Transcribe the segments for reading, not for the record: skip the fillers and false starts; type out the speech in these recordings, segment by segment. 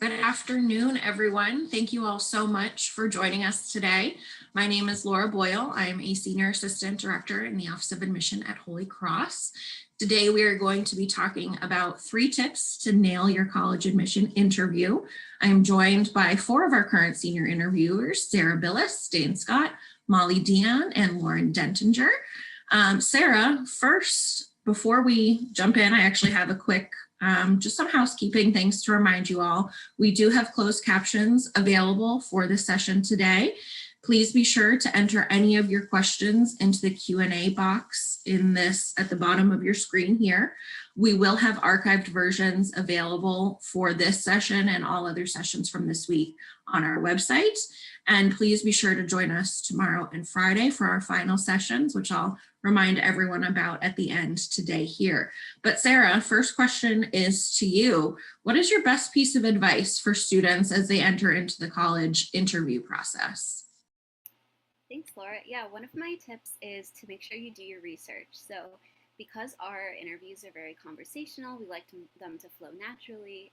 Good afternoon, everyone. Thank you all so much for joining us today. My name is Laura Boyle. I am a Senior Assistant Director in the Office of Admission at Holy Cross. Today, we are going to be talking about 3 tips to nail your college admission interview. I am joined by 4 of our current senior interviewers, Sarah Billis, Dane Scott, Molly Dion, and Lauren Dentinger. Sarah, first, before we jump in, I actually have a quick just some housekeeping things to remind you all. We do have closed captions available for this session today. Please be sure to enter any of your questions into the Q&A box at the bottom of your screen here. We will have archived versions available for this session and all other sessions from this week on our website. And please be sure to join us tomorrow and Friday for our final sessions, which I'll remind everyone about at the end today here. But Sarah, first question is to you. What is your best piece of advice for students as they enter into the college interview process? Thanks, Laura. Yeah, one of my tips is to make sure you do your research. So because our interviews are very conversational, we like them to flow naturally.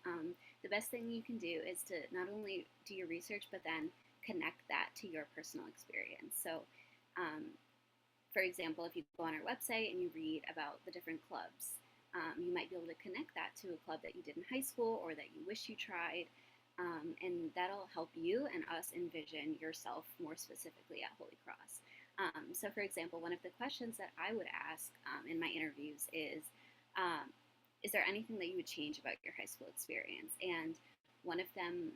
The best thing you can do is to not only do your research, but then connect that to your personal experience. So for example, if you go on our website and you read about the different clubs, you might be able to connect that to a club that you did in high school or that you wish you tried. And that'll help you and us envision yourself more specifically at Holy Cross. So for example, one of the questions that I would ask in my interviews is there anything that you would change about your high school experience? And one of them,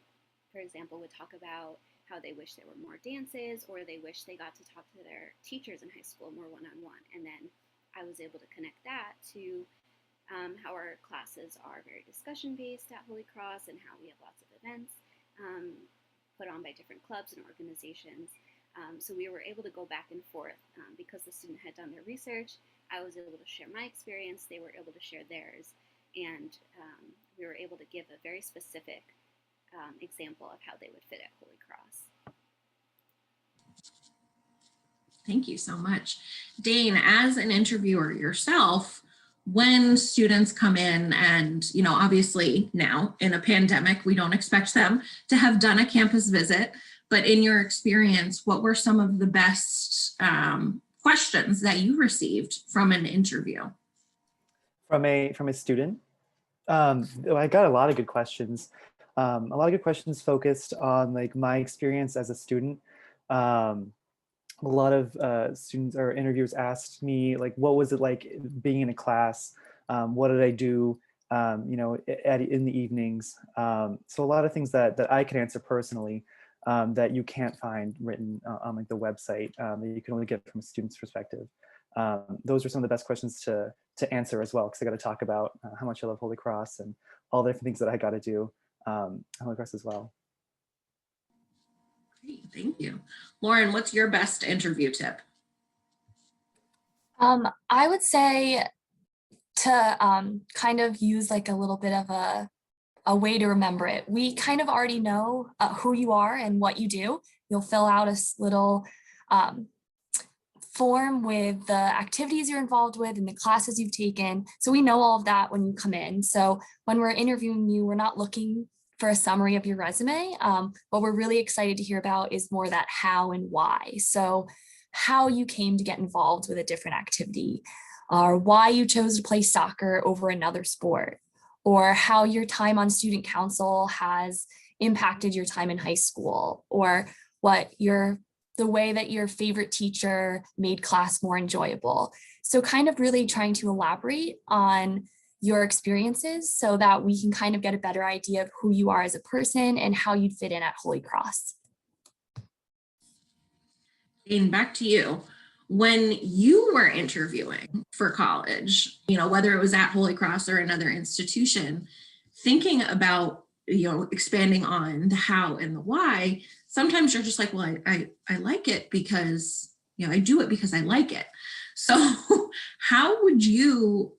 for example, would talk about how they wish there were more dances, or they wish they got to talk to their teachers in high school more one-on-one. And then I was able to connect that to how our classes are very discussion-based at Holy Cross and how we have lots of events put on by different clubs and organizations. So we were able to go back and forth because the student had done their research. I was able to share my experience, they were able to share theirs, and we were able to give a very specific example of how they would fit at Holy Cross. Thank you so much. Dane, as an interviewer yourself, when students come in and, obviously now in a pandemic, we don't expect them to have done a campus visit, but in your experience, what were some of the best questions that you received from an interview? From a student? I got a lot of good questions. A lot of good questions focused on like my experience as a student. A lot of students or interviewers asked me like, what was it like being in a class? What did I do, in the evenings? So a lot of things that I can answer personally that you can't find written on like the website that you can only get from a student's perspective. Those are some of the best questions to answer as well, because I got to talk about how much I love Holy Cross and all the different things that I got to do at Holy Cross as well. Great, thank you. Lauren, what's your best interview tip? I would say to kind of use like a little bit of a way to remember it. We kind of already know who you are and what you do. You'll fill out a little form with the activities you're involved with and the classes you've taken. So we know all of that when you come in. So when we're interviewing you, we're not looking for a summary of your resume. What we're really excited to hear about is more that how and why. So how you came to get involved with a different activity, or why you chose to play soccer over another sport, or how your time on student council has impacted your time in high school, or the way that your favorite teacher made class more enjoyable. So kind of really trying to elaborate on your experiences so that we can kind of get a better idea of who you are as a person and how you'd fit in at Holy Cross. Dane, back to you. When you were interviewing for college, whether it was at Holy Cross or another institution, thinking about, expanding on the how and the why, sometimes you're just like, well, I like it because, I do it because I like it. So how would you,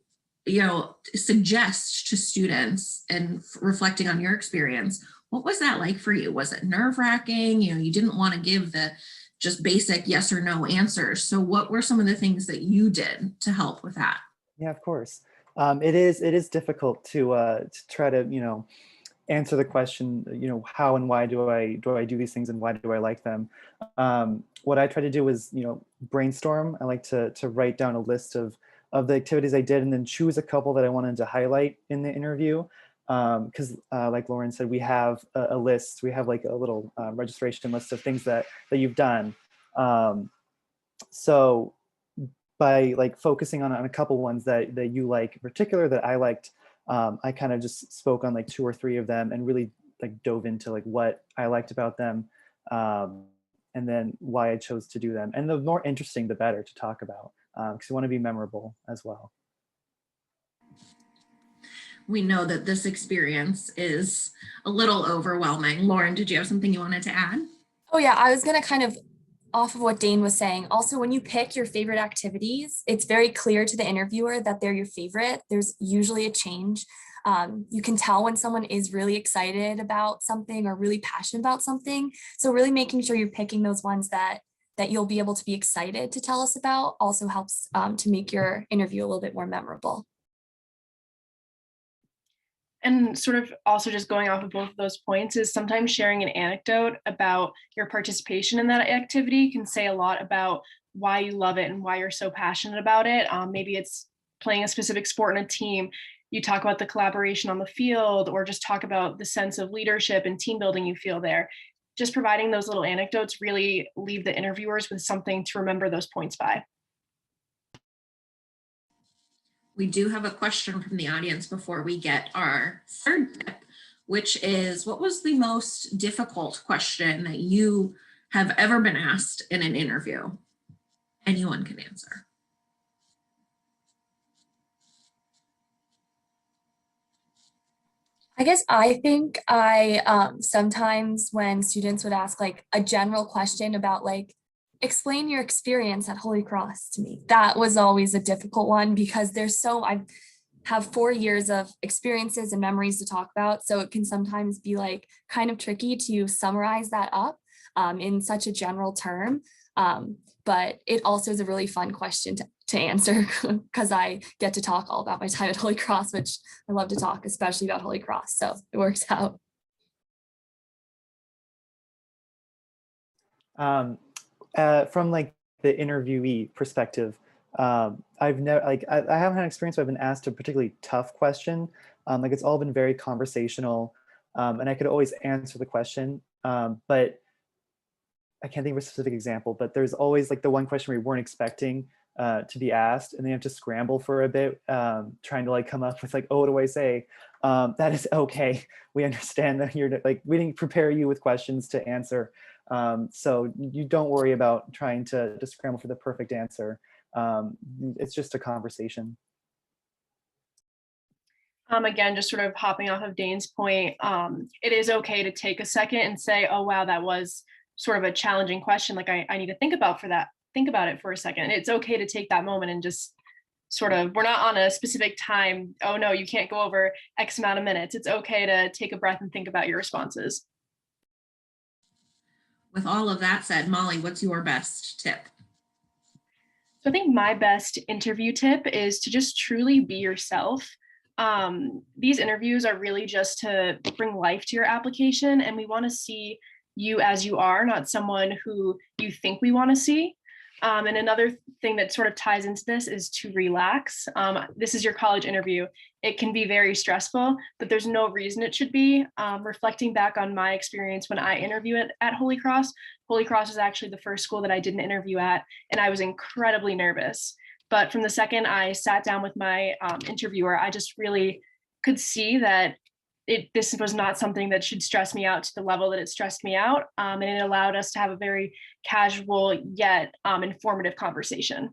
suggest to students, and reflecting on your experience, what was that like for you? Was it nerve-wracking? You didn't want to give the just basic yes or no answers. So what were some of the things that you did to help with that? Yeah, of course. It is difficult to try to, answer the question, how and why do I do these things and why do I like them? What I try to do is, brainstorm. I like to write down a list of the activities I did and then choose a couple that I wanted to highlight in the interview. Because like Lauren said, we have a list. We have like a little registration list of things that you've done. So by like focusing on a couple ones that you like in particular that I liked, I kind of just spoke on like 2 or 3 of them and really like dove into like what I liked about them, and then why I chose to do them. And the more interesting, the better to talk about, because you want to be memorable as well. We know that this experience is a little overwhelming. Lauren, did you have something you wanted to add? Oh yeah, I was gonna kind of off of what Dane was saying. Also, when you pick your favorite activities, it's very clear to the interviewer that they're your favorite. There's usually a change. You can tell when someone is really excited about something or really passionate about something. So really making sure you're picking those ones that you'll be able to be excited to tell us about also helps to make your interview a little bit more memorable. And sort of also just going off of both of those points is sometimes sharing an anecdote about your participation in that activity can say a lot about why you love it and why you're so passionate about it. Maybe it's playing a specific sport in a team. You talk about the collaboration on the field or just talk about the sense of leadership and team building you feel there. Just providing those little anecdotes really leave the interviewers with something to remember those points by. We do have a question from the audience before we get our third tip, which is, what was the most difficult question that you have ever been asked in an interview? Anyone can answer. I guess I think sometimes when students would ask like a general question about like, explain your experience at Holy Cross to me, that was always a difficult one because I have 4 years of experiences and memories to talk about. So it can sometimes be like kind of tricky to summarize that up in such a general term. But it also is a really fun question to answer because I get to talk all about my time at Holy Cross, which I love to talk, especially about Holy Cross. So it works out. From like the interviewee perspective, I've never I haven't had experience where I've been asked a particularly tough question. Like it's all been very conversational, and I could always answer the question, but I can't think of a specific example. But there's always like the one question we weren't expecting to be asked, and they have to scramble for a bit, trying to like come up with like, oh, what do I say? That is okay. We understand that you're like, we didn't prepare you with questions to answer. So you don't worry about trying to scramble for the perfect answer. It's just a conversation. Again, just sort of hopping off of Dane's point, it is okay to take a second and say, oh, wow, that was sort of a challenging question. Like I need to think about it for a second. It's okay to take that moment and just sort of, we're not on a specific time. Oh no, you can't go over X amount of minutes. It's okay to take a breath and think about your responses. With all of that said, Molly, what's your best tip? So I think my best interview tip is to just truly be yourself. These interviews are really just to bring life to your application, and we want to see you as you are, not someone who you think we want to see. And another thing that sort of ties into this is to relax. This is your college interview. It can be very stressful, but there's no reason it should be. Reflecting back on my experience when I interviewed at Holy Cross was actually the first school that I did an interview at, and I was incredibly nervous. But from the second I sat down with my interviewer, I just really could see that this was not something that should stress me out to the level that it stressed me out. And it allowed us to have a very casual yet informative conversation.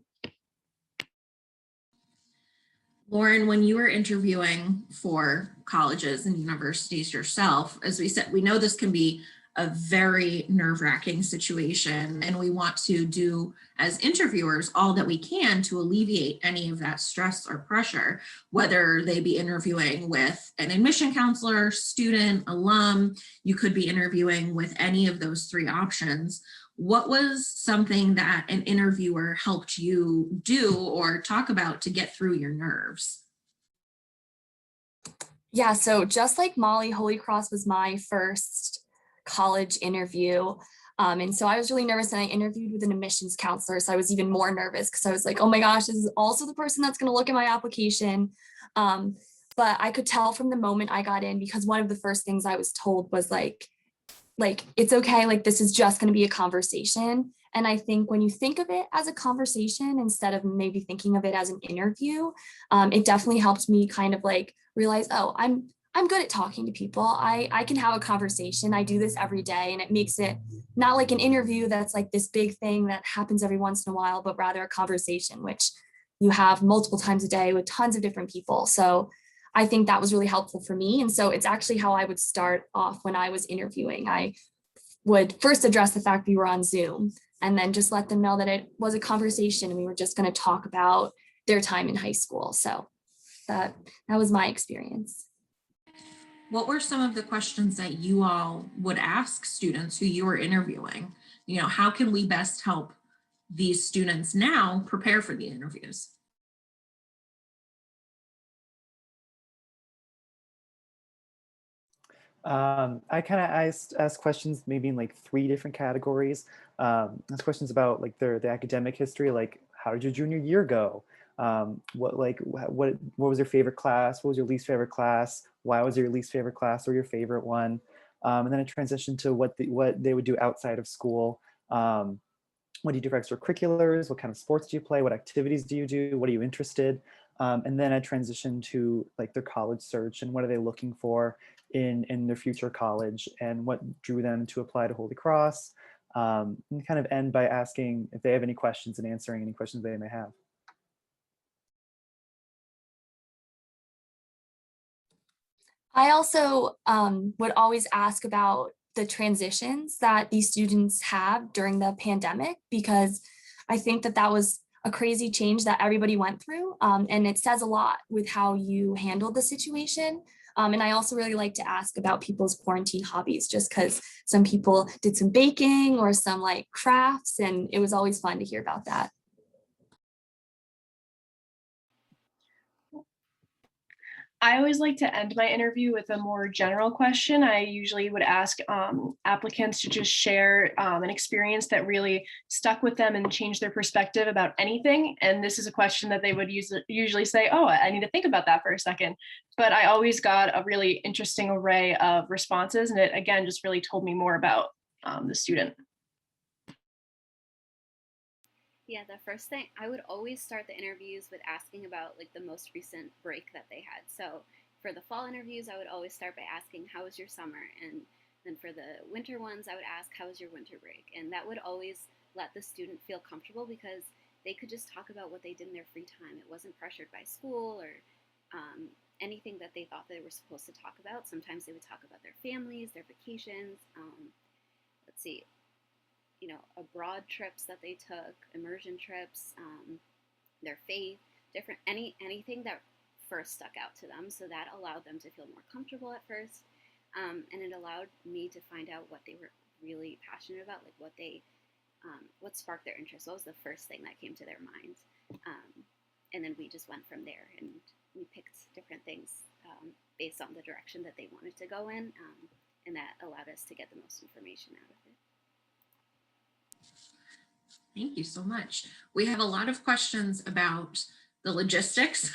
Lauren, when you were interviewing for colleges and universities yourself, as we said, we know this can be a very nerve-wracking situation, and we want to do as interviewers all that we can to alleviate any of that stress or pressure, whether they be interviewing with an admission counselor, student, alum. You could be interviewing with any of those 3 options. What was something that an interviewer helped you do or talk about to get through your nerves? Yeah, so just like Molly, Holy Cross was my first college interview. And so I was really nervous, and I interviewed with an admissions counselor. So I was even more nervous because I was like, oh my gosh, this is also the person that's going to look at my application. But I could tell from the moment I got in, because one of the first things I was told was like it's okay, like this is just going to be a conversation. And I think when you think of it as a conversation instead of maybe thinking of it as an interview, it definitely helped me kind of like realize, oh, I'm good at talking to people. I can have a conversation. I do this every day, and it makes it not like an interview that's like this big thing that happens every once in a while, but rather a conversation which you have multiple times a day with tons of different people. So I think that was really helpful for me. And so it's actually how I would start off when I was interviewing. I would first address the fact we were on Zoom, and then just let them know that it was a conversation and we were just going to talk about their time in high school. So that was my experience. What were some of the questions that you all would ask students who you were interviewing? You know, how can we best help these students now prepare for the interviews? I kind of asked questions maybe in like 3 different categories. Asked questions about like the academic history, like how did your junior year go? What was your favorite class? What was your least favorite class? Why was your least favorite class or your favorite one? And then a transition to what they would do outside of school. What do you do for extracurriculars? What kind of sports do you play? What activities do you do? What are you interested? And then I transition to like their college search and what are they looking for in their future college and what drew them to apply to Holy Cross. And kind of end by asking if they have any questions and answering any questions they may have. I also would always ask about the transitions that these students have during the pandemic, because I think that was a crazy change that everybody went through. And it says a lot with how you handled the situation. And I also really like to ask about people's quarantine hobbies, just because some people did some baking or some like crafts, and it was always fun to hear about that. I always like to end my interview with a more general question. I usually would ask applicants to just share an experience that really stuck with them and changed their perspective about anything. And this is a question that they would usually say, oh, I need to think about that for a second. But I always got a really interesting array of responses. And it, again, just really told me more about the student. Yeah, the first thing I would always start the interviews with asking about like the most recent break that they had. So for the fall interviews, I would always start by asking, how was your summer? And then for the winter ones, I would ask, how was your winter break? And that would always let the student feel comfortable, because they could just talk about what they did in their free time. It wasn't pressured by school or anything that they thought they were supposed to talk about. Sometimes they would talk about their families, their vacations. Let's see, abroad trips that they took, immersion trips, their faith, anything that first stuck out to them. So that allowed them to feel more comfortable at first, and it allowed me to find out what they were really passionate about, like what sparked their interest. What was the first thing that came to their mind, and then we just went from there, and we picked different things based on the direction that they wanted to go in, and that allowed us to get the most information out of it. Thank you so much. We have a lot of questions about the logistics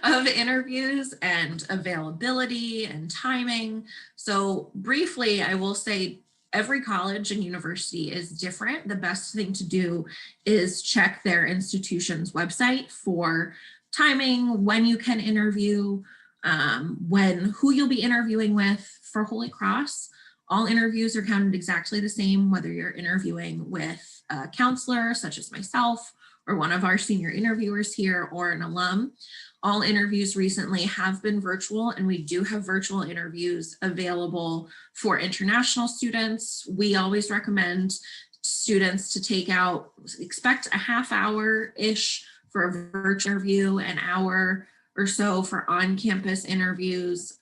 of interviews and availability and timing. So briefly, I will say every college and university is different. The best thing to do is check their institution's website for timing, when you can interview, who you'll be interviewing with. For Holy Cross, all interviews are counted exactly the same, whether you're interviewing with a counselor such as myself or one of our senior interviewers here or an alum. All interviews recently have been virtual, and we do have virtual interviews available for international students. We always recommend students to expect a half hour-ish for a virtual interview, an hour or so for on-campus interviews.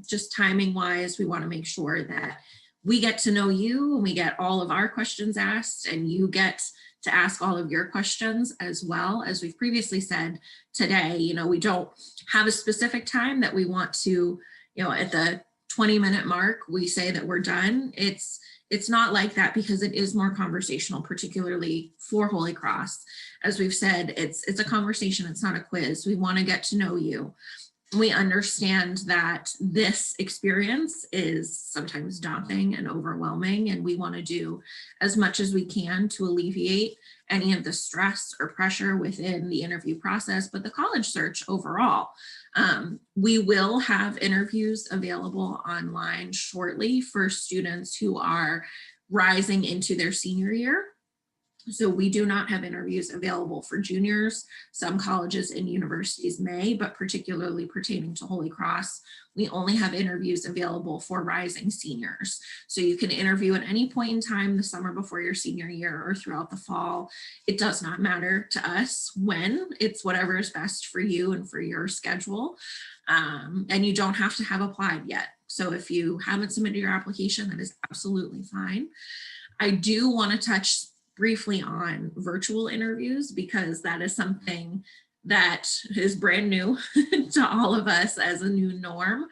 Just timing wise, we want to make sure that we get to know you and we get all of our questions asked, and you get to ask all of your questions as well. As we've previously said today, we don't have a specific time that we want to at the 20-minute mark, we say that we're done. It's not like that, because it is more conversational, particularly for Holy Cross. As we've said, it's a conversation. It's not a quiz. We want to get to know you. We understand that this experience is sometimes daunting and overwhelming, and we want to do as much as we can to alleviate any of the stress or pressure within the interview process, but the college search overall. We will have interviews available online shortly for students who are rising into their senior year. So we do not have interviews available for juniors. Some colleges and universities may, but particularly pertaining to Holy Cross, we only have interviews available for rising seniors. So you can interview at any point in time the summer before your senior year or throughout the fall. It does not matter to us when. It's whatever is best for you and for your schedule. And you don't have to have applied yet. So if you haven't submitted your application, that is absolutely fine. I do want to touch briefly on virtual interviews, because that is something that is brand new to all of us as a new norm,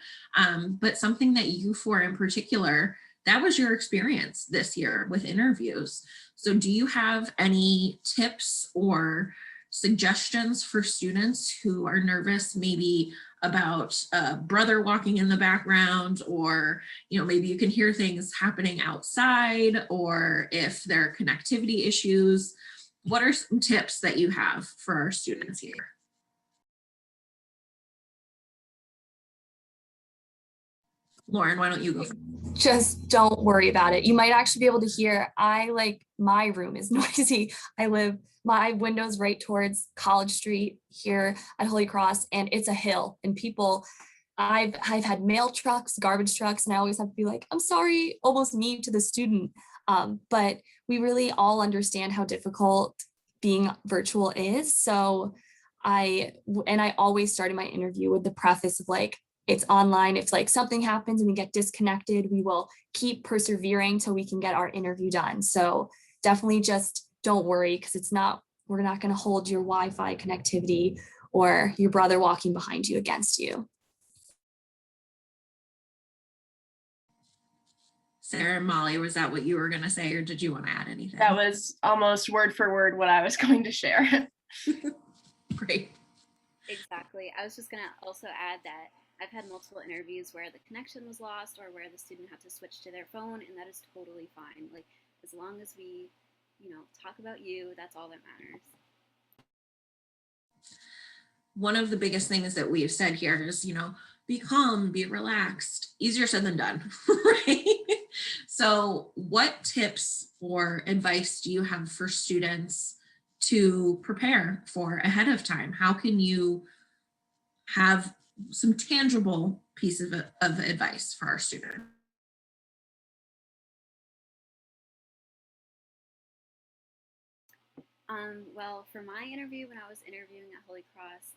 but something that you four in particular, that was your experience this year with interviews. So do you have any tips or suggestions for students who are nervous, maybe about a brother walking in the background, or maybe you can hear things happening outside, or if there are connectivity issues? What are some tips that you have for our students here? Lauren, why don't you go? Just don't worry about it. You might actually be able to hear, my room is noisy. My window's right towards College Street here at Holy Cross, and it's a hill, and I've had mail trucks, garbage trucks, and I always have to be like, I'm sorry, almost mean to the student. But we really all understand how difficult being virtual is. So I always started my interview with the preface of like, it's online. If like something happens and we get disconnected, we will keep persevering till we can get our interview done. So definitely just don't worry, because we're not going to hold your Wi-Fi connectivity or your brother walking behind you against you. Sarah and Molly, was that what you were going to say, or did you want to add anything? That was almost word for word what I was going to share. Great. Exactly. I was just going to also add that I've had multiple interviews where the connection was lost or where the student had to switch to their phone, and that is totally fine. Like, as long as we, talk about you, that's all that matters. One of the biggest things that we've said here is, be calm, be relaxed. Easier said than done, right? So what tips or advice do you have for students to prepare for ahead of time? How can you have some tangible piece of advice for our students? Well, for my interview, when I was interviewing at Holy Cross,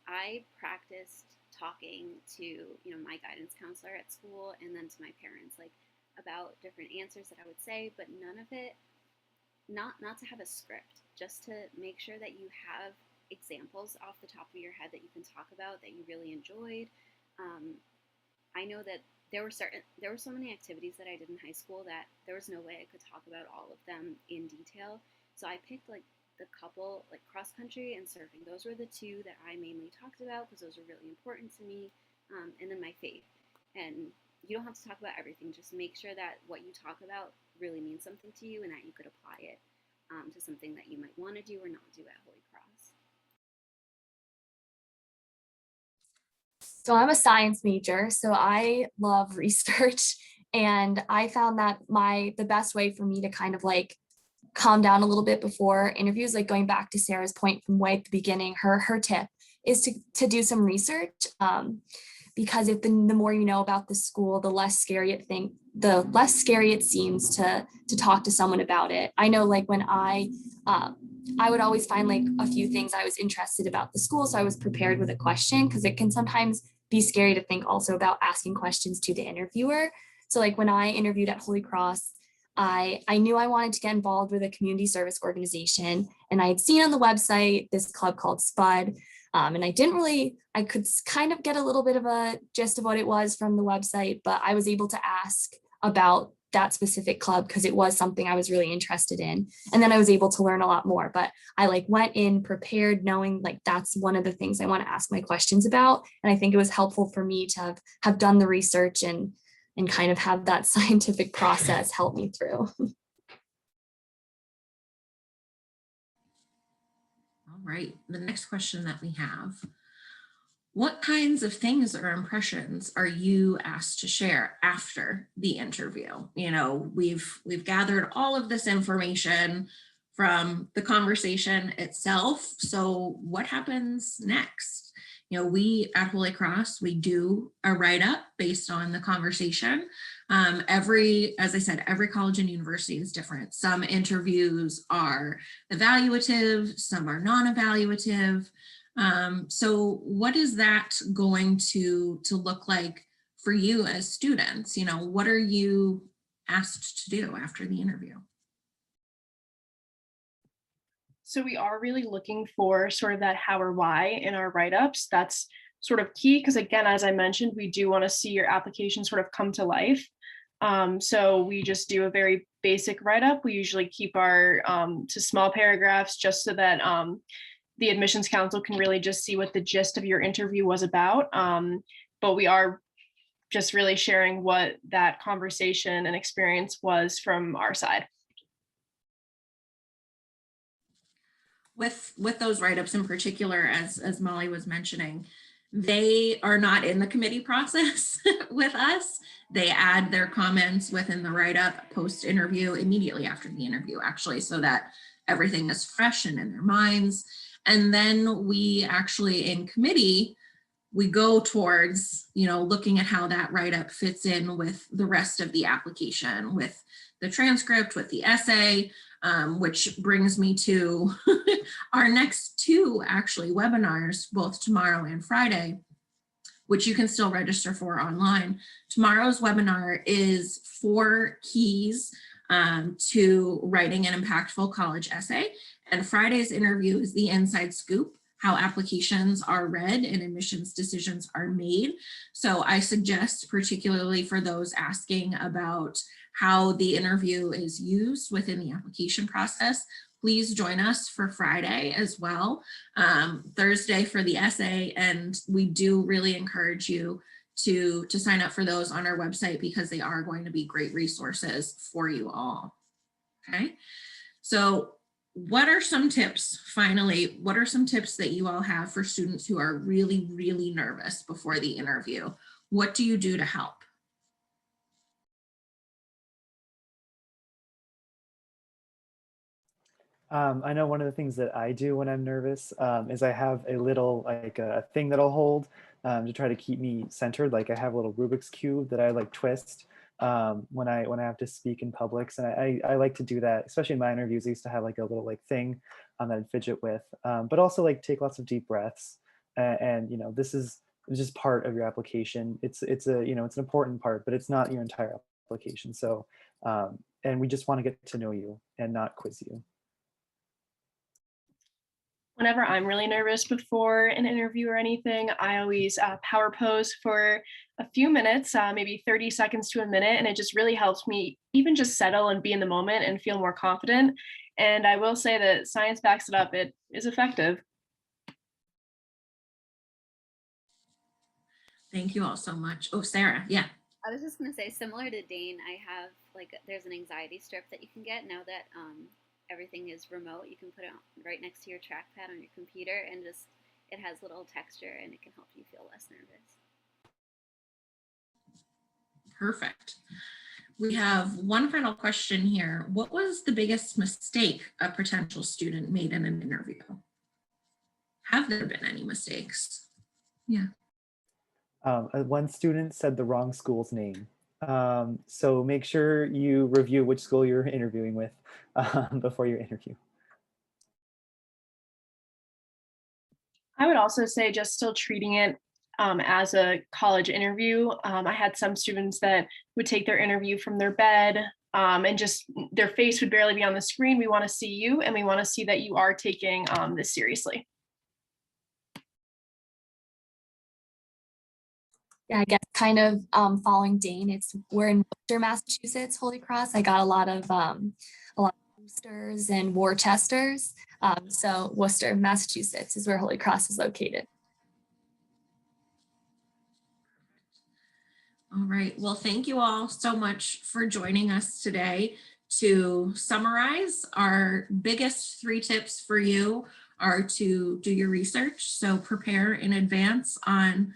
I practiced talking to, my guidance counselor at school and then to my parents, like about different answers that I would say, but none of it, not to have a script, just to make sure that you have examples off the top of your head that you can talk about that you really enjoyed. I know that there were so many activities that I did in high school that there was no way I could talk about all of them in detail. So I picked like the couple, like cross country and surfing. Those were the two that I mainly talked about because those are really important to me. And then my faith. And you don't have to talk about everything. Just make sure that what you talk about really means something to you and that you could apply it to something that you might want to do or not do at Holy Cross. So I'm a science major, so I love research, and I found that the best way for me to kind of like calm down a little bit before interviews, like going back to Sarah's point from way at the beginning, her tip is to do some research, because if the more you know about the school, the less scary it seems to talk to someone about it. I know, like when I would always find like a few things I was interested about the school, so I was prepared with a question, because it can sometimes be scary to think also about asking questions to the interviewer. So like when I interviewed at Holy Cross, I knew I wanted to get involved with a community service organization, and I had seen on the website this club called SPUD. And I could kind of get a little bit of a gist of what it was from the website, but I was able to ask about that specific club because it was something I was really interested in. And then I was able to learn a lot more, but I like went in prepared knowing like that's one of the things I want to ask my questions about. And I think it was helpful for me to have done the research and kind of have that scientific process help me through. All right, the next question that we have: what kinds of things or impressions are you asked to share after the interview? You know, we've gathered all of this information from the conversation itself. So what happens next? You know, we at Holy Cross, we do a write-up based on the conversation. As I said, every college and university is different. Some interviews are evaluative, some are non-evaluative. So what is that going to look like for you as students? You know, what are you asked to do after the interview? So we are really looking for sort of that how or why in our write-ups. That's sort of key because again, as I mentioned, we do want to see your application sort of come to life. So we just do a very basic write-up. We usually keep our to small paragraphs just so that the admissions council can really just see what the gist of your interview was about. But we are just really sharing what that conversation and experience was from our side. With those write-ups in particular, as Molly was mentioning, they are not in the committee process with us. They add their comments within the write-up post-interview immediately after the interview, actually, so that everything is fresh and in their minds. And then we actually in committee, we go towards, you know, looking at how that write-up fits in with the rest of the application, with the transcript, with the essay, which brings me to our next two actually webinars, both tomorrow and Friday, which you can still register for online. Tomorrow's webinar is 4 keys to writing an impactful college essay. And Friday's interview is the inside scoop, how applications are read and admissions decisions are made. So I suggest, particularly for those asking about how the interview is used within the application process, please join us for Friday as well, Thursday for the essay. And we do really encourage you to sign up for those on our website because they are going to be great resources for you all. Okay, so what are some tips, finally, what are some tips that you all have for students who are really, really nervous before the interview? What do you do to help? I know one of the things that I do when I'm nervous is I have a little like a thing that I'll hold to try to keep me centered. Like I have a little Rubik's cube that I like twist when I have to speak in publics, and I like to do that, especially in my interviews. I used to have like a little like thing that I'd fidget with, but also like take lots of deep breaths. And you know, this is just part of your application. It's a, you know, it's an important part, but it's not your entire application. So and we just want to get to know you and not quiz you. Whenever I'm really nervous before an interview or anything, I always power pose for a few minutes, maybe 30 seconds to a minute, and it just really helps me even just settle and be in the moment and feel more confident. And I will say that science backs it up. It is effective. Thank you all so much. Oh, Sarah, yeah. I was just going to say, similar to Dane, I have there's an anxiety strip that you can get now that everything is remote. You can put it right next to your trackpad on your computer, and just it has little texture and it can help you feel less nervous. Perfect. We have one final question here. What was the biggest mistake a potential student made in an interview? Have there been any mistakes? Yeah. One student said the wrong school's name. So make sure you review which school you're interviewing with before your interview. I would also say just still treating it as a college interview. I had some students that would take their interview from their bed and just their face would barely be on the screen. We want to see you and we want to see that you are taking this seriously. Yeah, I guess kind of following Dane, we're in Worcester, Massachusetts, Holy Cross. I got a lot of Worcesters and Worcesters. So Worcester, Massachusetts is where Holy Cross is located. All right. Well, thank you all so much for joining us today. To summarize, our biggest 3 tips for you are to do your research. So prepare in advance on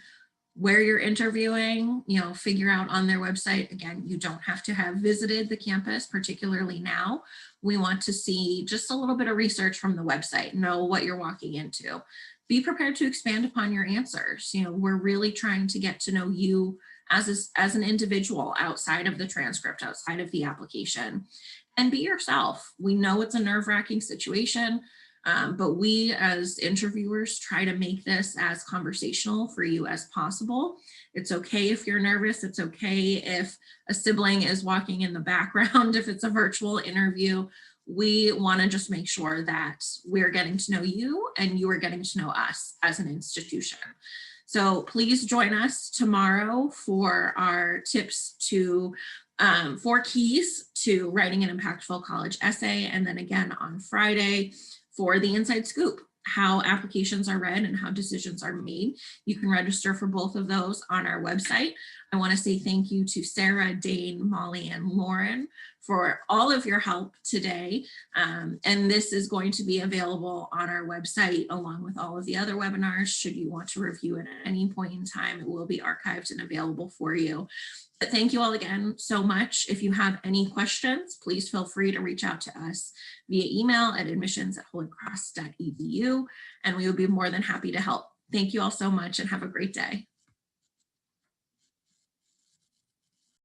where you're interviewing, figure out on their website. Again, you don't have to have visited the campus, particularly now. We want to see just a little bit of research from the website, know what you're walking into. Be prepared to expand upon your answers. We're really trying to get to know you as an individual outside of the transcript, outside of the application, and be yourself. We know it's a nerve-wracking situation, but we as interviewers try to make this as conversational for you as possible. It's okay if you're nervous. It's okay if a sibling is walking in the background, if it's a virtual interview. We want to just make sure that we're getting to know you and you are getting to know us as an institution. So please join us tomorrow for our tips to 4 keys to writing an impactful college essay. And then again on Friday for the inside scoop, how applications are read and how decisions are made. You can register for both of those on our website. I want to say thank you to Sarah, Dane, Molly, and Lauren for all of your help today. And this is going to be available on our website along with all of the other webinars. Should you want to review it at any point in time, it will be archived and available for you. But thank you all again so much. If you have any questions, please feel free to reach out to us via email at admissions@holycross.edu, and we will be more than happy to help. Thank you all so much and have a great day.